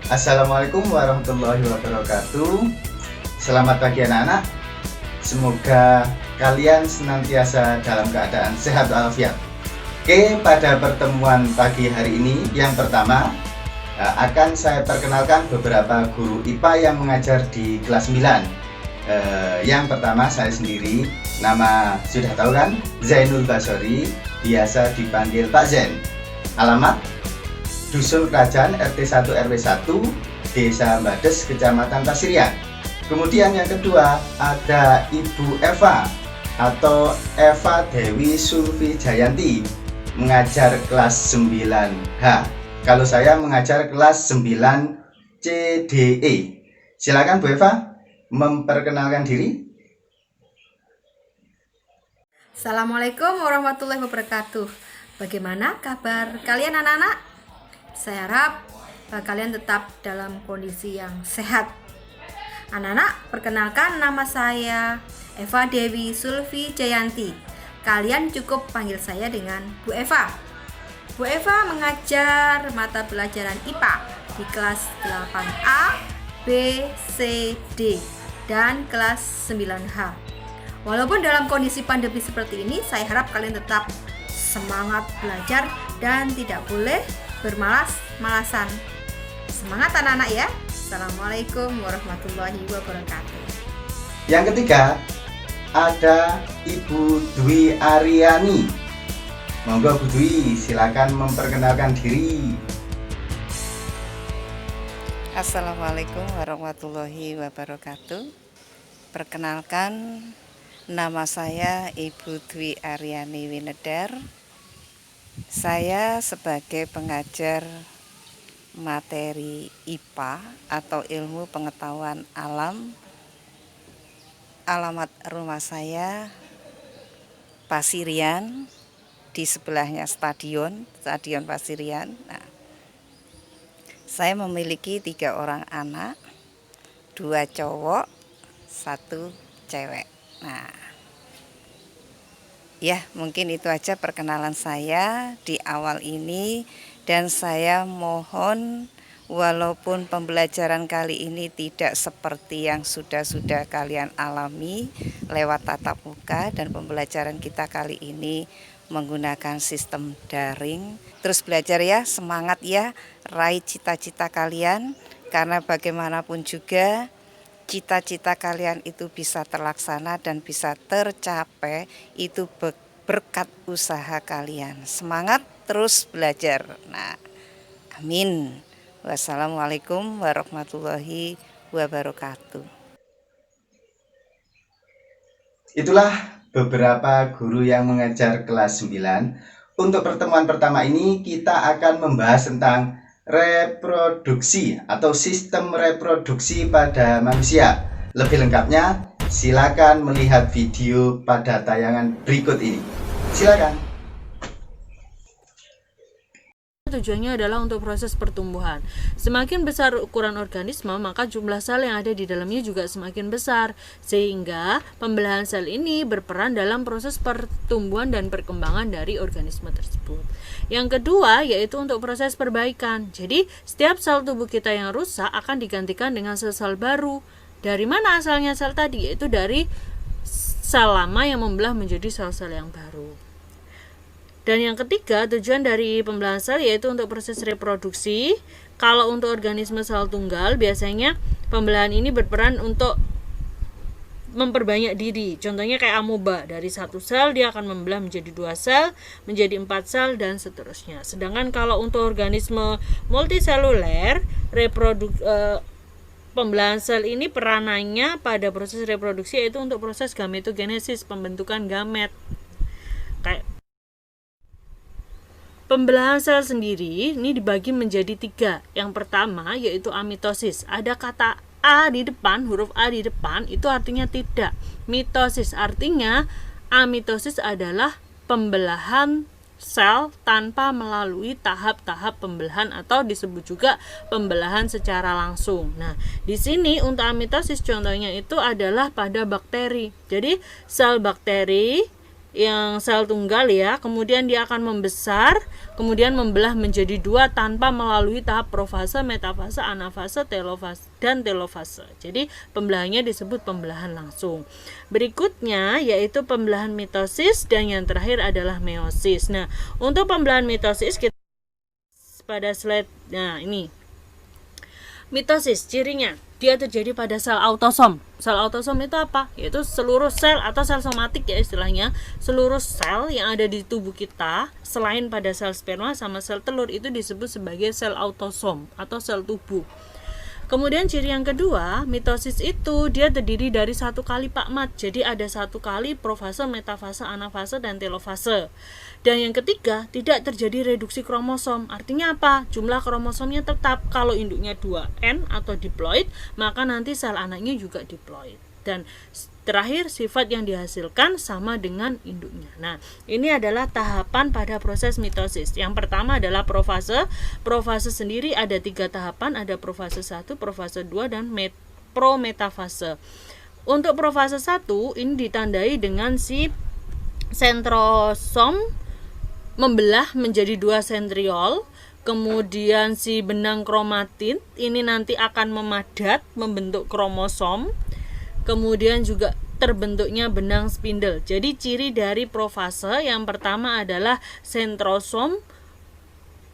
Assalamualaikum warahmatullahi wabarakatuh. Selamat pagi anak-anak. Semoga kalian senantiasa dalam keadaan sehat walafiat. Oke, pada pertemuan pagi hari ini yang pertama akan saya perkenalkan beberapa guru IPA yang mengajar di kelas 9. Yang pertama saya sendiri, nama sudah tahu kan, Zainul Basori, biasa dipanggil Pak Zen. Alamat Dusun Kerajaan RT 1 RW 1 Desa Mbades Kecamatan Pasirian. Kemudian yang kedua ada Ibu Eva atau Eva Dewi Sulfi Jayanti, mengajar kelas 9H. Kalau saya mengajar kelas 9 CDE. Silakan Bu Eva memperkenalkan diri. Assalamualaikum warahmatullahi wabarakatuh. Bagaimana kabar kalian anak-anak? Saya harap kalian tetap dalam kondisi yang sehat. Anak-anak, perkenalkan nama saya Eva Dewi Sulfi Jayanti. Kalian cukup panggil saya dengan Bu Eva. Bu Eva mengajar mata pelajaran IPA di kelas 8A, B, C, D dan kelas 9H. Walaupun dalam kondisi pandemi seperti ini, saya harap kalian tetap semangat belajar dan tidak boleh bermalas-malasan. Semangat anak-anak ya. Assalamualaikum warahmatullahi wabarakatuh. Yang ketiga ada Ibu Dwi Aryani. Monggo Bu Dwi, silakan memperkenalkan diri. Assalamualaikum warahmatullahi wabarakatuh. Perkenalkan, nama saya Ibu Dwi Aryani Winedar. Saya sebagai pengajar materi IPA atau ilmu pengetahuan alam. Alamat rumah saya Pasirian, di sebelahnya stadion Pasirian. Nah, saya memiliki 3 orang anak, 2 cowok, 1 cewek. Nah, ya, mungkin itu aja perkenalan saya di awal ini, dan saya mohon walaupun pembelajaran kali ini tidak seperti yang sudah kalian alami lewat tatap muka, dan pembelajaran kita kali ini menggunakan sistem daring. Terus belajar ya, semangat ya, raih cita-cita kalian, karena bagaimanapun juga cita-cita kalian itu bisa terlaksana dan bisa tercapai itu berkat usaha kalian. Semangat terus belajar. Nah, amin. Wassalamualaikum warahmatullahi wabarakatuh. Itulah beberapa guru yang mengajar kelas 9. Untuk pertemuan pertama ini kita akan membahas tentang reproduksi atau sistem reproduksi pada manusia. Lebih lengkapnya silakan melihat video pada tayangan berikut ini. Silakan. Tujuannya adalah untuk proses pertumbuhan. Semakin besar ukuran organisme, maka jumlah sel yang ada di dalamnya juga semakin besar, sehingga pembelahan sel ini berperan dalam proses pertumbuhan dan perkembangan dari organisme tersebut. Yang kedua yaitu untuk proses perbaikan. Jadi setiap sel tubuh kita yang rusak akan digantikan dengan sel-sel baru. Dari mana asalnya sel tadi? Yaitu dari sel lama yang membelah menjadi sel-sel yang baru. Dan yang ketiga, tujuan dari pembelahan sel yaitu untuk proses reproduksi. Kalau untuk organisme sel tunggal, biasanya pembelahan ini berperan untuk memperbanyak diri. Contohnya kayak amoeba, dari 1 sel dia akan membelah menjadi 2 sel, menjadi 4 sel, dan seterusnya. Sedangkan kalau untuk organisme multiseluler, pembelahan sel ini peranannya pada proses reproduksi yaitu untuk proses gametogenesis, pembentukan gamet. Kayak pembelahan sel sendiri ini dibagi menjadi 3. Yang pertama yaitu amitosis. Ada kata A di depan, huruf A di depan, itu artinya tidak. Mitosis artinya amitosis adalah pembelahan sel tanpa melalui tahap-tahap pembelahan atau disebut juga pembelahan secara langsung. Nah, di sini untuk amitosis contohnya itu adalah pada bakteri. Jadi sel bakteri yang sel tunggal ya, kemudian dia akan membesar, kemudian membelah menjadi dua tanpa melalui tahap profase, metafase, anafase, telofase, dan telofase. Jadi pembelahannya disebut pembelahan langsung. Berikutnya yaitu pembelahan mitosis, dan yang terakhir adalah meiosis. Nah, untuk pembelahan mitosis kita pada slide, nah ini mitosis cirinya, dia terjadi pada sel autosom. Sel autosom itu apa? Yaitu seluruh sel atau sel somatik ya istilahnya, seluruh sel yang ada di tubuh kita selain pada sel sperma sama sel telur itu disebut sebagai sel autosom atau sel tubuh. Kemudian ciri yang kedua, mitosis itu dia terdiri dari satu kali pakmat. Jadi ada satu kali profase, metafase, anafase, dan telofase. Dan yang ketiga, tidak terjadi reduksi kromosom. Artinya apa? Jumlah kromosomnya tetap. Kalau induknya 2N atau diploid, maka nanti sel anaknya juga diploid. Dan terakhir, sifat yang dihasilkan sama dengan induknya. Nah, ini adalah tahapan pada proses mitosis. Yang pertama adalah profase. Profase sendiri ada 3 tahapan, ada profase 1, profase 2, dan prometafase. Untuk profase 1, ini ditandai dengan si sentrosom membelah menjadi 2 sentriol. Kemudian si benang kromatin ini nanti akan memadat membentuk kromosom. Kemudian juga terbentuknya benang spindle. Jadi ciri dari profase yang pertama adalah sentrosom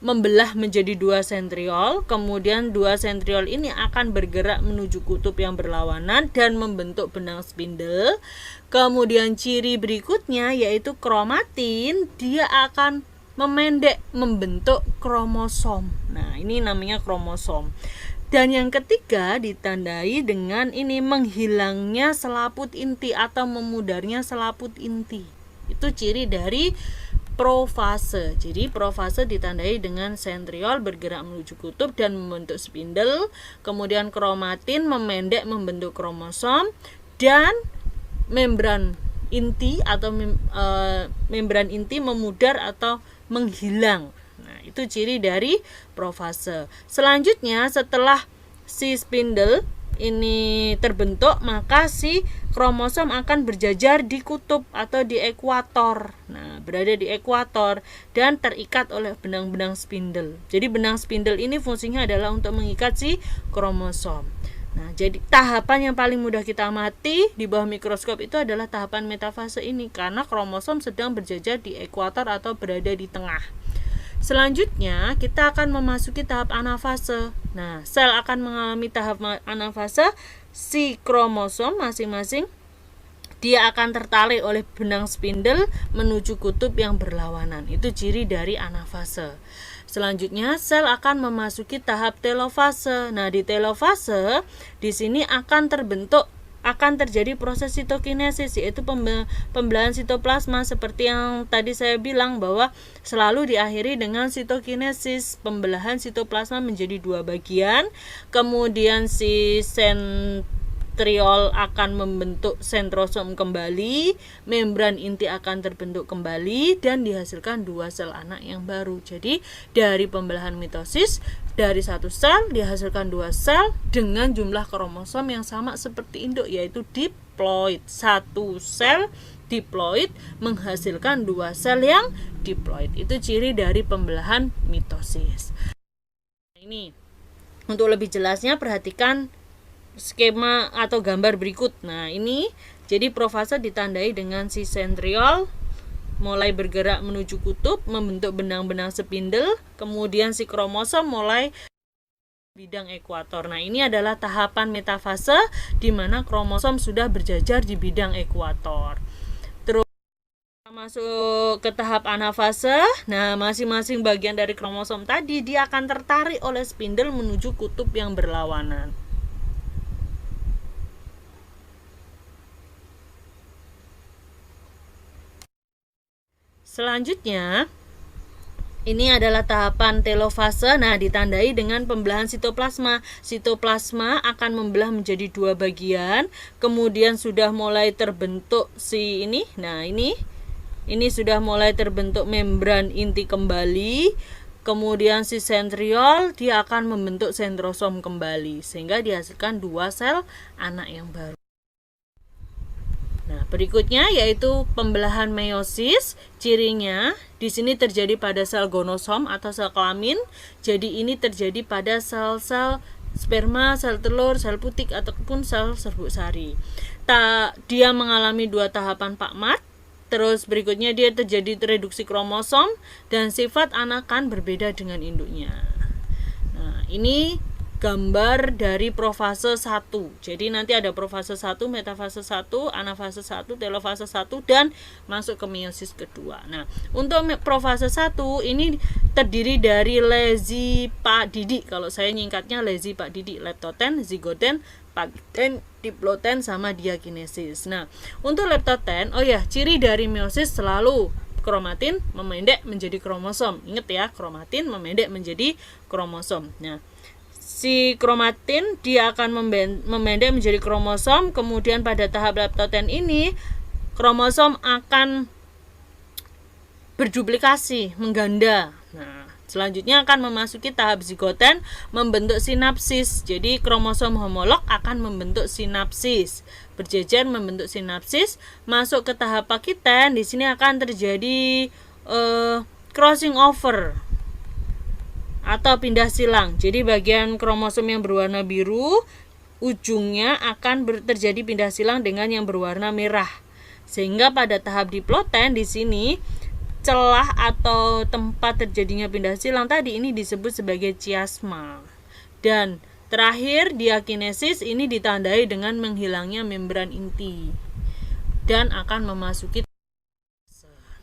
membelah menjadi 2 sentriol. Kemudian 2 sentriol ini akan bergerak menuju kutub yang berlawanan dan membentuk benang spindle. Kemudian ciri berikutnya yaitu kromatin, dia akan memendek membentuk kromosom. Nah, ini namanya kromosom. Dan yang ketiga ditandai dengan ini menghilangnya selaput inti atau memudarnya selaput inti. Itu ciri dari profase. Jadi profase ditandai dengan sentriol bergerak menuju kutub dan membentuk spindle, kemudian kromatin memendek membentuk kromosom, dan membran inti atau membran inti memudar atau menghilang. Itu ciri dari profase. Selanjutnya setelah si spindle ini terbentuk, maka si kromosom akan berjajar di kutub atau di ekuator. Nah, berada di ekuator dan terikat oleh benang-benang spindle. Jadi benang spindle ini fungsinya adalah untuk mengikat si kromosom. Nah, jadi tahapan yang paling mudah kita amati di bawah mikroskop itu adalah tahapan metafase ini, karena kromosom sedang berjajar di ekuator atau berada di tengah. Selanjutnya kita akan memasuki tahap anafase. Nah, sel akan mengalami tahap anafase. Si kromosom masing-masing dia akan tertarik oleh benang spindle menuju kutub yang berlawanan. Itu ciri dari anafase. Selanjutnya sel akan memasuki tahap telofase. Nah, di telofase di sini akan terjadi proses sitokinesis, yaitu pembelahan sitoplasma, seperti yang tadi saya bilang bahwa selalu diakhiri dengan sitokinesis, pembelahan sitoplasma menjadi 2 bagian. Kemudian si sentriol akan membentuk sentrosom kembali, membran inti akan terbentuk kembali, dan dihasilkan 2 sel anak yang baru. Jadi dari pembelahan mitosis, dari 1 sel dihasilkan 2 sel dengan jumlah kromosom yang sama seperti induk, yaitu diploid. 1 sel diploid menghasilkan 2 sel yang diploid. Itu ciri dari pembelahan mitosis. Ini untuk lebih jelasnya perhatikan skema atau gambar berikut. Nah, ini jadi profase ditandai dengan si sentriol mulai bergerak menuju kutub, membentuk benang-benang spindle, kemudian si kromosom mulai bidang ekuator. Nah, ini adalah tahapan metafase di mana kromosom sudah berjajar di bidang ekuator. Terus masuk ke tahap anafase. Nah, masing-masing bagian dari kromosom tadi dia akan tertarik oleh spindle menuju kutub yang berlawanan. Selanjutnya, ini adalah tahapan telofase. Nah, ditandai dengan pembelahan sitoplasma. Sitoplasma akan membelah menjadi 2 bagian. Kemudian sudah mulai terbentuk si ini. Nah, ini sudah mulai terbentuk membran inti kembali. Kemudian si sentriol dia akan membentuk sentrosom kembali, sehingga dihasilkan 2 sel anak yang baru. Nah, Berikutnya yaitu pembelahan meiosis. Cirinya di sini terjadi pada sel gonosom atau sel kelamin. Jadi ini terjadi pada sel-sel sperma, sel telur, sel putik ataupun sel serbuk sari. Dia mengalami 2 tahapan pakmat. Terus berikutnya dia terjadi reduksi kromosom dan sifat anakan berbeda dengan induknya. Nah, ini gambar dari profase 1. Jadi nanti ada profase 1, metafase 1, anafase 1, telofase 1 dan masuk ke meiosis kedua. Nah, untuk profase 1 ini terdiri dari lezi Pak Didi. Kalau saya nyingkatnya lezi Pak Didi, leptoten, zigoten, pakten, diploten sama diakinesis. Nah, untuk leptoten, ciri dari meiosis selalu kromatin memendek menjadi kromosom. Ingat ya, kromatin memendek menjadi kromosom. Nah, si kromatin dia akan memendek menjadi kromosom, kemudian pada tahap leptoten ini kromosom akan berduplikasi, mengganda. Nah, selanjutnya akan memasuki tahap zigoten, membentuk sinapsis. Jadi kromosom homolog akan membentuk sinapsis, berjejer membentuk sinapsis. Masuk ke tahap pakiten, di sini akan terjadi crossing over atau pindah silang. Jadi bagian kromosom yang berwarna biru ujungnya akan terjadi pindah silang dengan yang berwarna merah. Sehingga pada tahap diploten di sini celah atau tempat terjadinya pindah silang tadi ini disebut sebagai chiasma. Dan terakhir diakinesis ini ditandai dengan menghilangnya membran inti dan akan memasuki.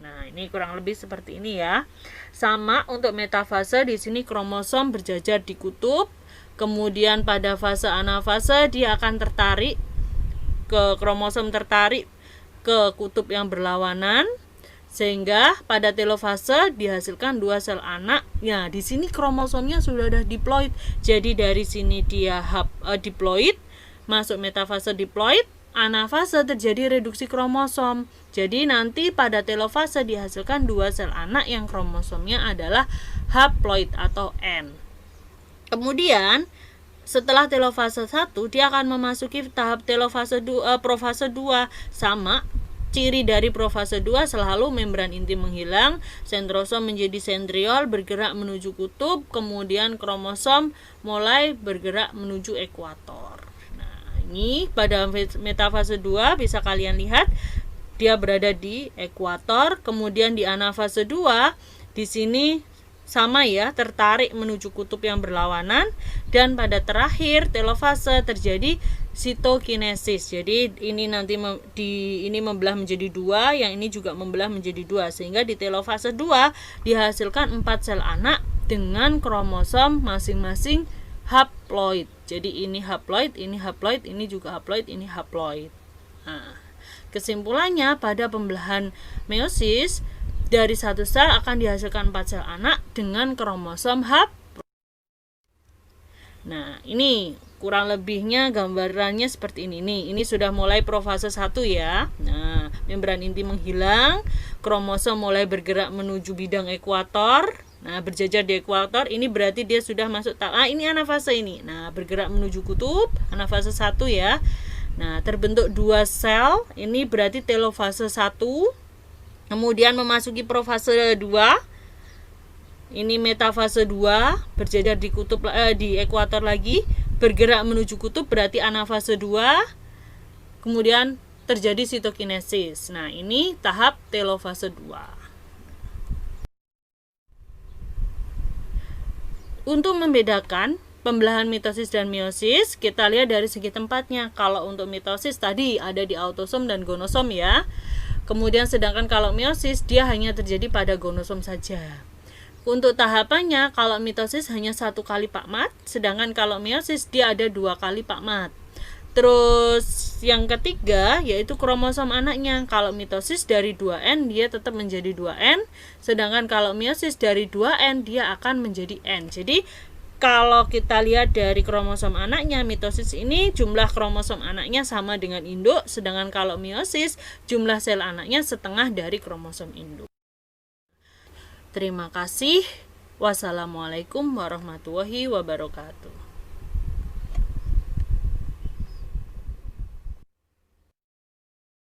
Nah, ini kurang lebih seperti ini ya. Sama untuk metafase, di sini kromosom berjajar di kutub. Kemudian pada fase anafase dia akan tertarik ke kromosom tertarik ke kutub yang berlawanan. Sehingga pada telofase dihasilkan 2 sel anak. Ya, di sini kromosomnya sudah ada diploid. Jadi dari sini dia diploid, masuk metafase diploid. Anafase terjadi reduksi kromosom. Jadi nanti pada telofase dihasilkan 2 sel anak yang kromosomnya adalah haploid atau N. Kemudian setelah telofase 1 dia akan memasuki tahap telofase 2, profase 2. Sama, ciri dari profase 2 selalu membran inti menghilang, sentrosom menjadi sentriol bergerak menuju kutub, kemudian kromosom mulai bergerak menuju ekuator. Ini pada metafase 2 bisa kalian lihat dia berada di ekuator, kemudian di anafase 2 di sini sama ya, tertarik menuju kutub yang berlawanan, dan pada terakhir telofase terjadi sitokinesis. Jadi ini nanti ini membelah menjadi 2, yang ini juga membelah menjadi 2, sehingga di telofase 2 dihasilkan 4 sel anak dengan kromosom masing-masing haploid. Jadi ini haploid, ini haploid, ini juga haploid, ini haploid. Nah, kesimpulannya pada pembelahan meiosis dari satu sel akan dihasilkan 4 sel anak dengan kromosom haploid. Nah, ini kurang lebihnya gambarannya seperti ini nih. Ini sudah mulai profase 1 ya. Nah, membran inti menghilang, kromosom mulai bergerak menuju bidang ekuator. Nah, berjajar di ekuator, ini berarti dia sudah masuk ini anafase ini. Nah, bergerak menuju kutub, anafase 1 ya. Nah, terbentuk 2 sel, ini berarti telofase 1. Kemudian memasuki profase 2. Ini metafase 2, berjajar di kutub di ekuator lagi, bergerak menuju kutub berarti anafase 2. Kemudian terjadi sitokinesis. Nah, ini tahap telofase 2. Untuk membedakan pembelahan mitosis dan meiosis, kita lihat dari segi tempatnya. Kalau untuk mitosis tadi ada di autosom dan gonosom ya. Kemudian sedangkan kalau meiosis dia hanya terjadi pada gonosom saja. Untuk tahapannya, kalau mitosis hanya 1 kali pakmat, sedangkan kalau meiosis dia ada 2 kali pakmat. Terus yang ketiga yaitu kromosom anaknya. Kalau mitosis dari 2N dia tetap menjadi 2N, sedangkan kalau meiosis dari 2N dia akan menjadi N. Jadi kalau kita lihat dari kromosom anaknya, mitosis ini jumlah kromosom anaknya sama dengan induk, sedangkan kalau meiosis jumlah sel anaknya setengah dari kromosom induk. Terima kasih. Wassalamualaikum warahmatullahi wabarakatuh.